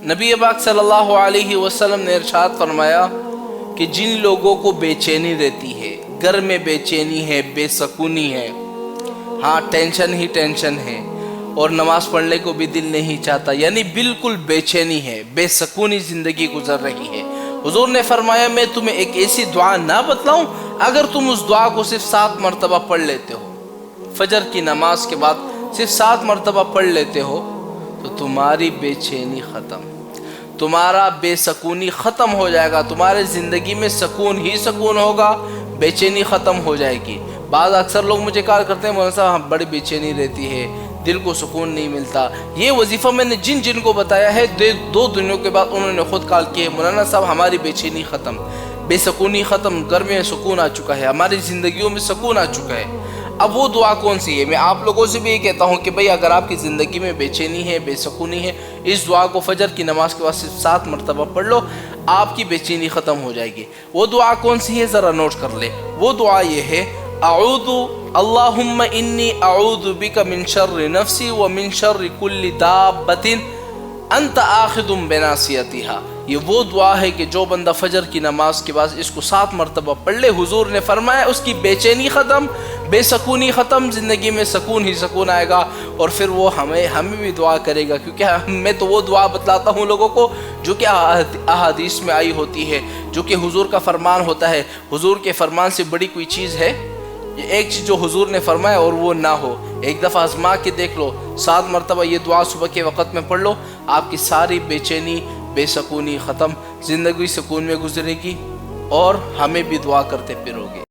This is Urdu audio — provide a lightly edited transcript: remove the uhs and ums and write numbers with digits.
نبی پاک صلی اللہ علیہ وسلم نے ارشاد فرمایا کہ جن لوگوں کو بے چینی رہتی ہے، گھر میں بے چینی ہے، بے سکونی ہے، ہاں ٹینشن ہی ٹینشن ہے، اور نماز پڑھنے کو بھی دل نہیں چاہتا، یعنی بالکل بے چینی ہے، بے سکونی زندگی گزر رہی ہے، حضور نے فرمایا میں تمہیں ایک ایسی دعا نہ بتلاؤں، اگر تم اس دعا کو صرف 7 مرتبہ پڑھ لیتے ہو، فجر کی نماز کے بعد صرف 7 مرتبہ پڑھ لیتے ہو، تو تمہاری بے چینی ختم، تمہارا بے سکونی ختم ہو جائے گا، تمہارے زندگی میں سکون ہی سکون ہوگا، بے چینی ختم ہو جائے گی۔ بعض اکثر لوگ مجھے کہا کرتے ہیں مولانا صاحب بڑی بے چینی رہتی ہے، دل کو سکون نہیں ملتا۔ یہ وظیفہ میں نے جن کو بتایا ہے 2 دنوں کے بعد انہوں نے خود کال کیا ہے مولانا صاحب ہماری بے چینی ختم، بے سکونی ختم، گھر میں سکون آ چکا ہے، ہماری زندگیوں میں سکون آ چکا ہے۔ اب وہ دعا کون سی ہے؟ میں آپ لوگوں سے بھی یہ کہتا ہوں کہ بھئی اگر آپ کی زندگی میں بے چینی ہے، بے سکونی ہے، اس دعا کو فجر کی نماز کے بعد صرف 7 مرتبہ پڑھ لو، آپ کی بے چینی ختم ہو جائے گی۔ وہ دعا کون سی ہے ذرا نوٹ کر لے۔ وہ دعا یہ ہے اللہم انی اعوذ بک من شر نفسی ومن شر کل دابۃ انت آخذ بناصیتہا۔ یہ وہ دعا ہے کہ جو بندہ فجر کی نماز کے بعد اس کو 7 مرتبہ پڑھ لے، حضور نے فرمایا اس کی بے چینی ختم، بے سکونی ختم، زندگی میں سکون ہی سکون آئے گا، اور پھر وہ ہمیں بھی دعا کرے گا، کیونکہ میں تو وہ دعا بتلاتا ہوں لوگوں کو جو کہ احادیث میں آئی ہوتی ہے، جو کہ حضور کا فرمان ہوتا ہے۔ حضور کے فرمان سے بڑی کوئی چیز ہے؟ یہ ایک چیز جو حضور نے فرمایا اور وہ نہ ہو، ایک دفعہ آزما کے دیکھ لو، 7 مرتبہ یہ دعا صبح کے وقت میں پڑھ لو، آپ کی ساری بے چینی بے سکونی ختم، زندگی سکون میں گزرے گی، اور ہمیں بھی دعا کرتے پھرو گے۔